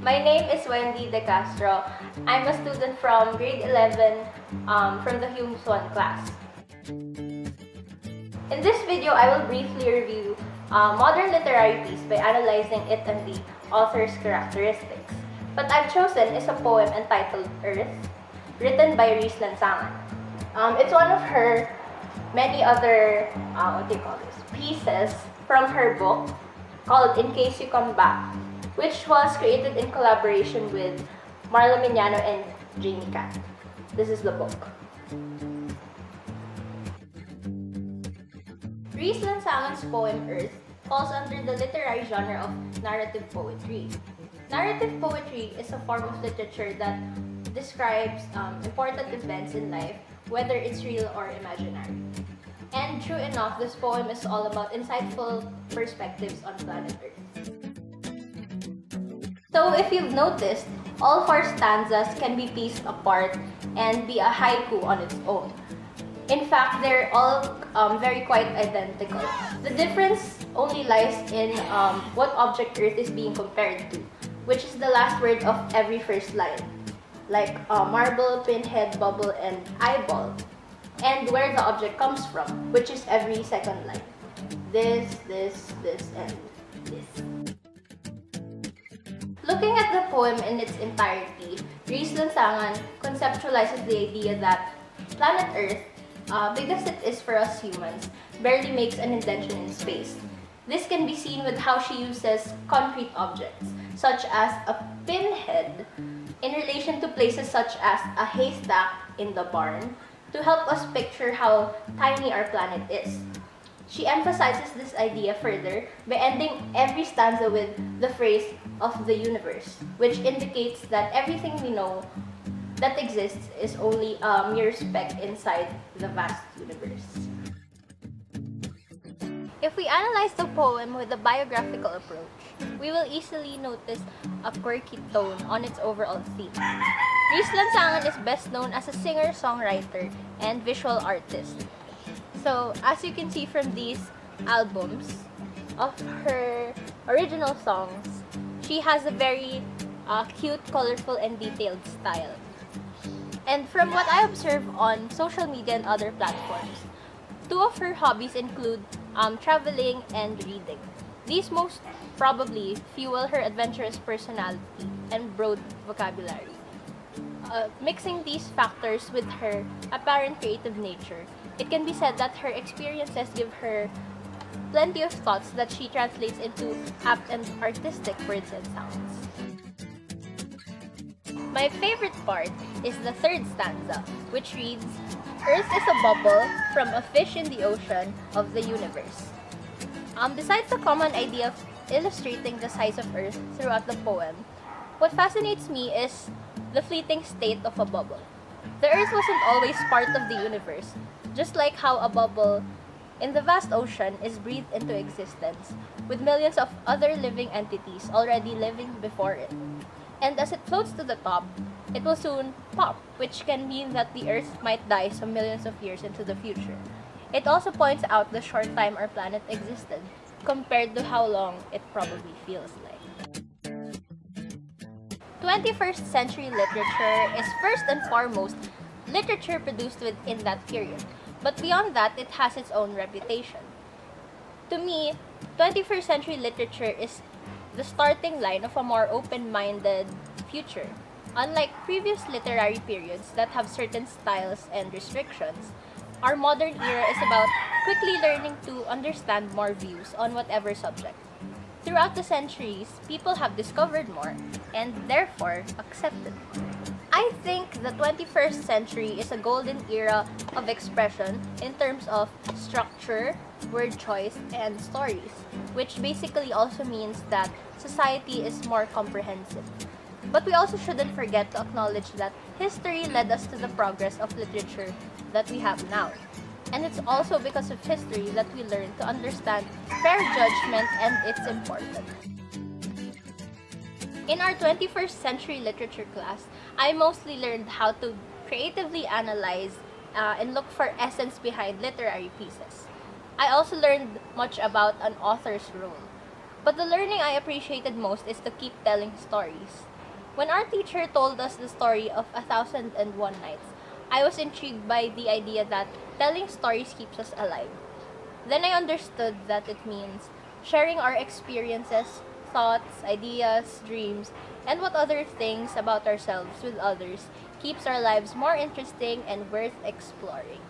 My name is Wendy Castro. I'm a student from grade 11 from the HU01 class. In this video, I will briefly review a modern literary piece by analyzing it and the author's characteristics. What I've chosen is a poem entitled Earth, written by Reese Lansangan. It's one of her many other pieces from her book called In Case You Come Back, which was created in collaboration with Marla Mignano and Jamie Cat. This is the book. Reese Lansangan's poem Earth falls under the literary genre of narrative poetry. Narrative poetry is a form of literature that describes important events in life, whether it's real or imaginary. And true enough, this poem is all about insightful perspectives on planet Earth. So if you've noticed, all 4 stanzas can be pieced apart and be a haiku on its own. In fact, they're all very quite identical. The difference only lies in what object Earth is being compared to, which is the last word of every first line, like marble, pinhead, bubble, and eyeball, and where the object comes from, which is every second line. This, and this. Looking at the poem in its entirety, Reese Lansangan conceptualizes the idea that planet Earth, because it is for us humans, barely makes an indention in space. This can be seen with how she uses concrete objects, such as a pinhead, in relation to places such as a haystack in the barn, to help us picture how tiny our planet is. She emphasizes this idea further by ending every stanza with the phrase of the universe, which indicates that everything we know that exists is only a mere speck inside the vast universe. If we analyze the poem with a biographical approach, we will easily notice a quirky tone on its overall theme. Reese Lansangan is best known as a singer-songwriter and visual artist. So, as you can see from these albums of her original songs, she has a very cute, colorful, and detailed style. And from what I observe on social media and other platforms, 2 of her hobbies include traveling and reading. These most probably fuel her adventurous personality and broad vocabulary. Mixing these factors with her apparent creative nature, it can be said that her experiences give her plenty of thoughts that she translates into apt and artistic words and sounds. My favorite part is the 3rd stanza, which reads, Earth is a bubble from a fish in the ocean of the universe. Besides the common idea of illustrating the size of Earth throughout the poem, what fascinates me is the fleeting state of a bubble. The Earth wasn't always part of the universe, just like how a bubble in the vast ocean is breathed into existence, with millions of other living entities already living before it. And as it floats to the top, it will soon pop, which can mean that the Earth might die some millions of years into the future. It also points out the short time our planet existed, compared to how long it probably feels like. 21st century literature is first and foremost literature produced within that period, but beyond that, it has its own reputation. To me, 21st century literature is the starting line of a more open-minded future. Unlike previous literary periods that have certain styles and restrictions, our modern era is about quickly learning to understand more views on whatever subject. Throughout the centuries, people have discovered more and therefore accepted more. I think the 21st century is a golden era of expression in terms of structure, word choice, and stories, which basically also means that society is more comprehensive. But we also shouldn't forget to acknowledge that history led us to the progress of literature that we have now. And it's also because of history that we learn to understand fair judgment and its importance. In our 21st century literature class, I mostly learned how to creatively analyze and look for essence behind literary pieces. I also learned much about an author's role. But the learning I appreciated most is to keep telling stories. When our teacher told us the story of 1001 Nights, I was intrigued by the idea that telling stories keeps us alive. Then I understood that it means sharing our experiences, thoughts, ideas, dreams, and what other things about ourselves with others keeps our lives more interesting and worth exploring.